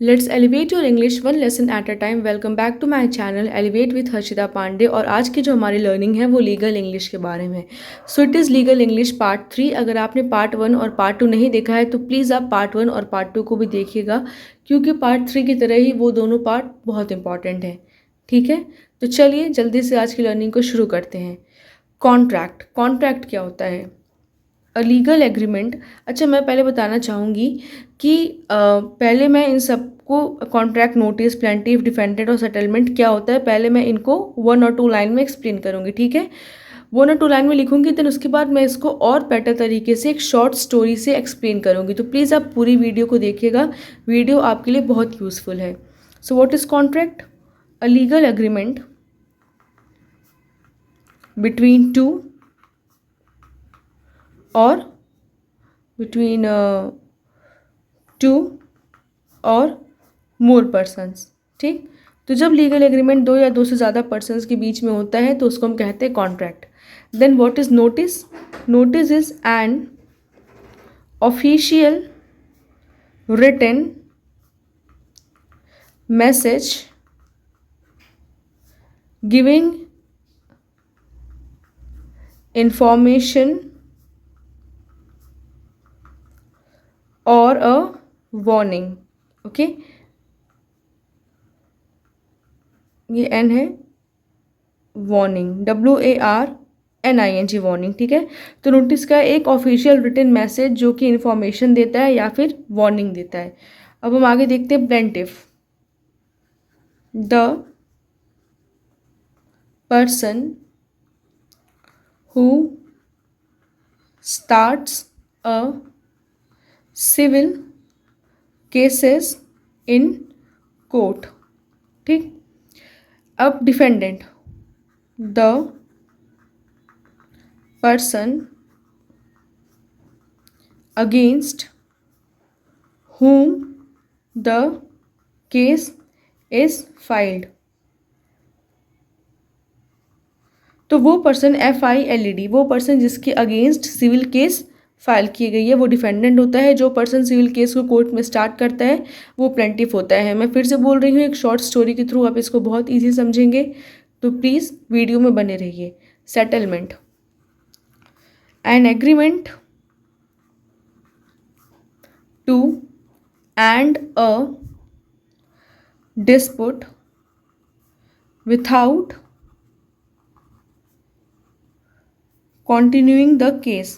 Let's elevate your English one lesson at a time. Welcome back to my channel elevate with Harshita Pandey. और आज की जो हमारी learning है वो लीगल इंग्लिश के बारे में। So it is legal English part 3। अगर आपने पार्ट 1 और पार्ट 2 नहीं देखा है तो प्लीज़ आप पार्ट 1 और पार्ट 2 को भी देखिएगा, क्योंकि पार्ट 3 की तरह ही वो दोनों पार्ट बहुत इंपॉर्टेंट हैं। ठीक है, तो चलिए जल्दी से आज की लर्निंग को शुरू करते हैं। कॉन्ट्रैक्ट, कॉन्ट्रैक्ट क्या होता है? A legal agreement. अच्छा, मैं पहले बताना चाहूँगी कि पहले मैं इन सबको कॉन्ट्रैक्ट, नोटिस, प्लेंटिफ, डिफेंडेंट और सेटलमेंट क्या होता है, पहले मैं इनको 1 और 2 लाइन में एक्सप्लेन करूँगी। ठीक है, 1 और 2 लाइन में लिखूँगी, देन उसके बाद मैं इसको और बेटर तरीके से एक शॉर्ट स्टोरी से एक्सप्लेन करूँगी। तो प्लीज़ आप पूरी वीडियो को देखिएगा, वीडियो आपके लिए बहुत यूज़फुल है। So what is contract? A legal agreement between two और between टू और मोर पर्सन्स। ठीक, तो जब लीगल एग्रीमेंट दो या दो से ज़्यादा पर्सन्स के बीच में होता है तो उसको हम कहते हैं contract. Then what is notice? Notice is an official written message giving information और अ वार्निंग। ओके, ये एन है, वार्निंग, WARNING, वार्निंग। ठीक है, तो नोटिस का एक ऑफिशियल रिटन मैसेज जो कि इंफॉर्मेशन देता है या फिर वार्निंग देता है। अब हम आगे देखते हैं plaintiff. The person who starts a civil cases in court. ठीक, अब defendant. The person against whom the case is filed। तो वो पर्सन, FILED, वो पर्सन जिसके अगेंस्ट सिविल केस फाइल की गई है वो डिफेंडेंट होता है। जो पर्सन सिविल केस को कोर्ट में स्टार्ट करता है वो प्लेंटिफ होता है। मैं फिर से बोल रही हूँ, एक शॉर्ट स्टोरी के थ्रू आप इसको बहुत ईजी समझेंगे, तो प्लीज़ वीडियो में बने रहिए। Settlement, an agreement to end a dispute without continuing the case।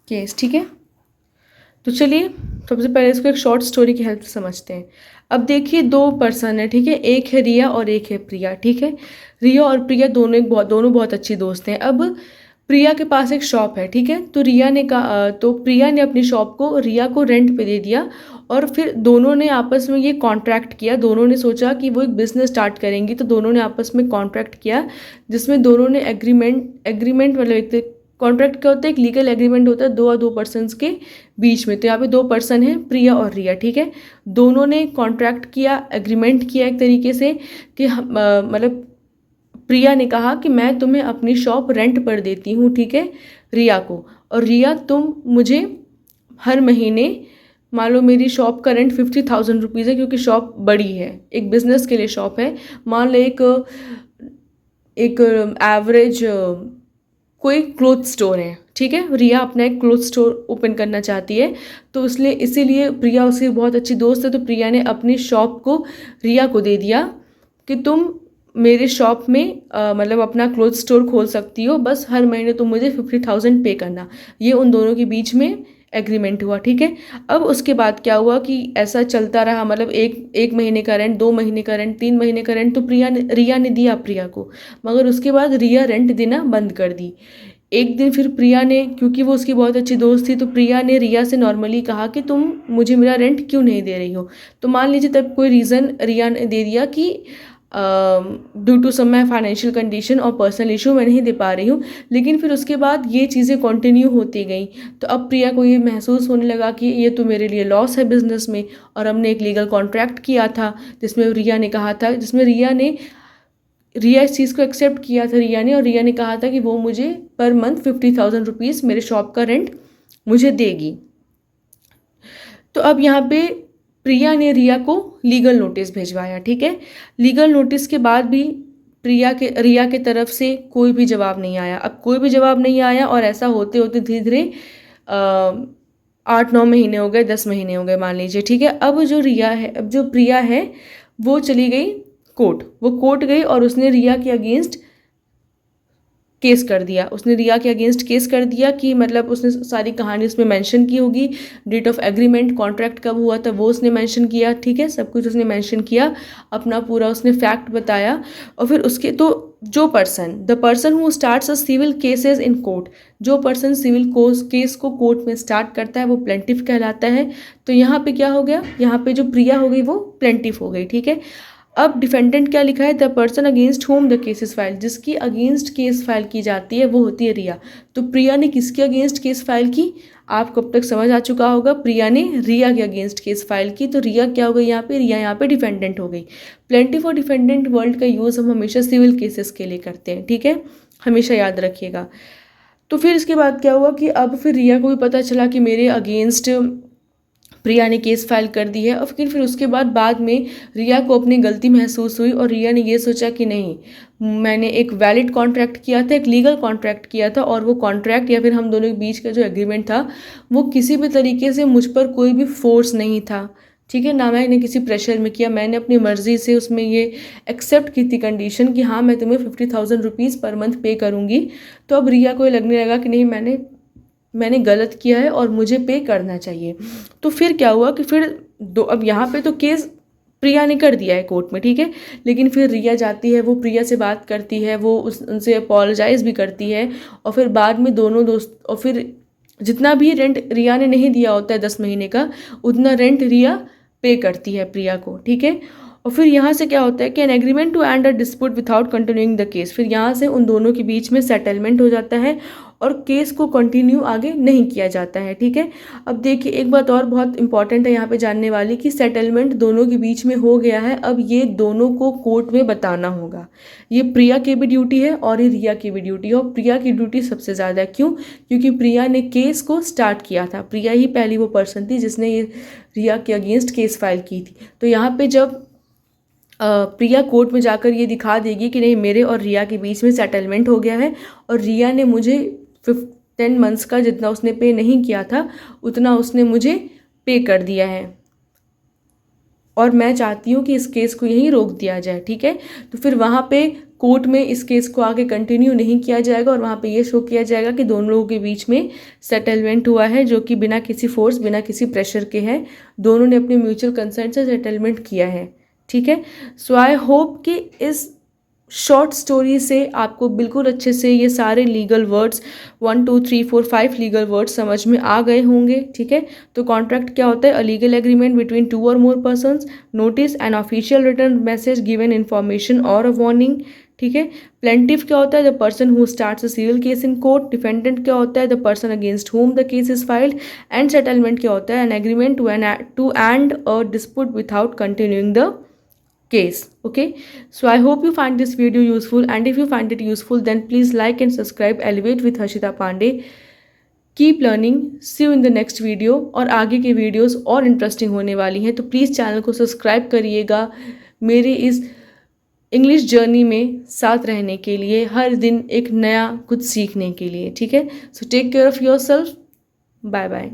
ठीक है, तो चलिए सबसे पहले इसको एक शॉर्ट स्टोरी की हेल्प से समझते हैं। अब देखिए, दो पर्सन है। ठीक है, एक है रिया और एक है प्रिया। ठीक है, रिया और प्रिया दोनों बहुत अच्छी दोस्त हैं। अब प्रिया के पास एक शॉप है। ठीक है, तो प्रिया ने अपनी शॉप को रिया को रेंट पे दे दिया और फिर दोनों ने आपस में ये कॉन्ट्रैक्ट किया। दोनों ने सोचा कि वो एक बिजनेस स्टार्ट करेंगी, तो दोनों ने आपस में कॉन्ट्रैक्ट किया जिसमें दोनों ने एग्रीमेंट मतलब एक कॉन्ट्रैक्ट क्या होता है, एक लीगल एग्रीमेंट होता है दो पर्सन्स के बीच में। तो यहाँ पे दो पर्सन हैं, प्रिया और रिया। ठीक है, दोनों ने कॉन्ट्रैक्ट किया, एग्रीमेंट किया एक तरीके से कि मतलब प्रिया ने कहा कि मैं तुम्हें अपनी शॉप रेंट पर देती हूँ। ठीक है, रिया को, और रिया तुम मुझे हर महीने, मान लो मेरी शॉप का रेंट 50,000 रुपीज़ है, क्योंकि शॉप बड़ी है, एक बिजनेस के लिए शॉप है। मान लो एक एवरेज कोई क्लोथ स्टोर है। ठीक है, रिया अपना एक क्लोथ स्टोर ओपन करना चाहती है, तो इसलिए प्रिया उसकी बहुत अच्छी दोस्त है, तो प्रिया ने अपनी शॉप को रिया को दे दिया कि तुम मेरे शॉप में मतलब अपना क्लोथ स्टोर खोल सकती हो, बस हर महीने तुम मुझे 50,000 पे करना। ये उन दोनों के बीच में एग्रीमेंट हुआ। ठीक है, अब उसके बाद क्या हुआ कि ऐसा चलता रहा, मतलब एक महीने का रेंट, 2 महीने का रेंट, 3 महीने का रेंट तो रिया ने दिया प्रिया को, मगर उसके बाद रिया रेंट देना बंद कर दी। एक दिन फिर प्रिया ने, क्योंकि वो उसकी बहुत अच्छी दोस्त थी, तो प्रिया ने रिया से नॉर्मली कहा कि तुम मुझे मेरा रेंट क्यों नहीं दे रही हो। तो मान लीजिए तब कोई रीज़न रिया ने दे दिया कि due to some my financial condition और पर्सनल इशू मैं नहीं दे पा रही हूँ। लेकिन फिर उसके बाद ये चीज़ें कंटिन्यू होती गई, तो अब प्रिया को ये महसूस होने लगा कि ये तो मेरे लिए लॉस है बिजनेस में, और हमने एक लीगल कॉन्ट्रैक्ट किया था जिसमें रिया ने रिया इस चीज़ को एक्सेप्ट किया था रिया ने, और रिया ने कहा था कि वो मुझे पर मंथ 50,000 रुपीज़ मेरे शॉप का रेंट मुझे देगी। तो अब यहाँ पे प्रिया ने रिया को लीगल नोटिस भिजवाया, ठीक है। लीगल नोटिस के बाद भी रिया के तरफ से कोई भी जवाब नहीं आया। अब कोई भी जवाब नहीं आया और ऐसा होते होते धीरे धीरे 8-9 महीने हो गए, 10 महीने हो गए मान लीजिए, ठीक है। अब जो प्रिया है वो चली गई कोर्ट। वो कोर्ट गई और उसने रिया के अगेंस्ट केस कर दिया। उसने रिया के अगेंस्ट केस कर दिया कि मतलब उसने सारी कहानी उसमें मेंशन की होगी, डेट ऑफ एग्रीमेंट, कॉन्ट्रैक्ट कब हुआ था वो उसने मेंशन किया, ठीक है। सब कुछ उसने मेंशन किया, अपना पूरा उसने फैक्ट बताया। और फिर उसके तो the person who starts a civil cases in court, जो पर्सन सिविल केस को कोर्ट में स्टार्ट करता है वो प्लेंटिफ कहलाता है। तो यहाँ पे क्या हो गया, यहाँ पे जो प्रिया हो गई वो प्लेंटिफ हो गई, ठीक है। अब डिफेंडेंट क्या लिखा है, the person against whom the case is file, जिसकी अगेंस्ट केस फाइल की जाती है वो होती है रिया। तो प्रिया ने किसके अगेंस्ट केस फाइल की, आपको अब तक समझ आ चुका होगा, प्रिया ने रिया के अगेंस्ट केस फाइल की। तो रिया क्या हो गई यहाँ पे, रिया यहाँ पे डिफेंडेंट हो गई। प्लेंटिफ और डिफेंडेंट वर्ड का यूज़ हम हमेशा सिविल केसेस के लिए करते हैं, ठीक है, हमेशा याद रखिएगा। तो फिर इसके बाद क्या हुआ कि अब फिर रिया को भी पता चला कि मेरे अगेंस्ट प्रिया ने केस फाइल कर दी है। और फिर उसके बाद में रिया को अपनी गलती महसूस हुई और रिया ने ये सोचा कि नहीं, मैंने एक वैलिड कॉन्ट्रैक्ट किया था, एक लीगल कॉन्ट्रैक्ट किया था, और वो कॉन्ट्रैक्ट या फिर हम दोनों के बीच का जो एग्रीमेंट था वो किसी भी तरीके से मुझ पर कोई भी फोर्स नहीं था, ठीक है, ना मैंने किसी प्रेशर में किया। मैंने अपनी मर्ज़ी से उसमें ये एक्सेप्ट की थी कंडीशन कि हाँ मैं तुम्हें 50,000 रुपीज़ पर मंथ पे करूँगी। तो अब रिया को ये लगने लगा कि नहीं, मैंने गलत किया है और मुझे पे करना चाहिए। तो फिर क्या हुआ कि अब यहाँ पे तो केस प्रिया ने कर दिया है कोर्ट में, ठीक है, लेकिन फिर रिया जाती है, वो प्रिया से बात करती है, वो उनसे अपोलोजाइज़ भी करती है। और फिर बाद में दोनों दोस्त, और फिर जितना भी रेंट रिया ने नहीं दिया होता है 10 महीने का, उतना रेंट रिया पे करती है प्रिया को, ठीक है। और फिर यहाँ से क्या होता है कि an agreement to end a dispute without continuing the case, फिर यहाँ से उन दोनों के बीच में सेटलमेंट हो जाता है और केस को कंटिन्यू आगे नहीं किया जाता है, ठीक है। अब देखिए एक बात और बहुत इंपॉर्टेंट है यहाँ पे जानने वाली कि सेटलमेंट दोनों के बीच में हो गया है, अब ये दोनों को कोर्ट में बताना होगा। ये प्रिया की भी ड्यूटी है और ये रिया की भी ड्यूटी है, और प्रिया की ड्यूटी सबसे ज़्यादा, क्यों, क्योंकि प्रिया ने केस को स्टार्ट किया था। प्रिया ही पहली वो पर्सन थी जिसने ये रिया के अगेंस्ट केस फाइल की थी। तो यहाँ पे जब प्रिया कोर्ट में जाकर ये दिखा देगी कि नहीं, मेरे और रिया के बीच में सेटलमेंट हो गया है और रिया ने मुझे 10 मंथ्स का जितना उसने पे नहीं किया था उतना उसने मुझे पे कर दिया है, और मैं चाहती हूँ कि इस केस को यहीं रोक दिया जाए, ठीक है। तो फिर वहाँ पे कोर्ट में इस केस को आगे कंटिन्यू नहीं किया जाएगा और वहाँ पे ये शो किया जाएगा कि दोनों लोगों के बीच में सेटलमेंट हुआ है, जो कि बिना किसी फोर्स, बिना किसी प्रेशर के है। दोनों ने अपने म्यूचुअल कंसेंट से सेटलमेंट किया है, ठीक है। सो आई होप कि इस शॉर्ट स्टोरी से आपको बिल्कुल अच्छे से ये सारे लीगल वर्ड्स 1 2 3 4 5 लीगल वर्ड्स समझ में आ गए होंगे, ठीक है। तो कॉन्ट्रैक्ट क्या होता है, अ लीगल एग्रीमेंट बिटवीन 2 और more persons, notice an official written message given information और अ वार्निंग, ठीक है। प्लेंटिफ क्या होता है, the person who starts a civil case in court. Defendant क्या होता है, the person against whom the case is filed. And settlement क्या होता है, an agreement to end a dispute without continuing the case. Okay, so I hope you find this video useful, and if you find it useful then please like and subscribe Elevate with Harshita Pandey. Keep learning. See you in the next video. और आगे के videos और interesting होने वाली हैं, तो please channel को subscribe करिएगा मेरे इस इंग्लिश जर्नी में साथ रहने के लिए, हर दिन एक नया कुछ सीखने के लिए, ठीक है। So take care of yourself, bye bye.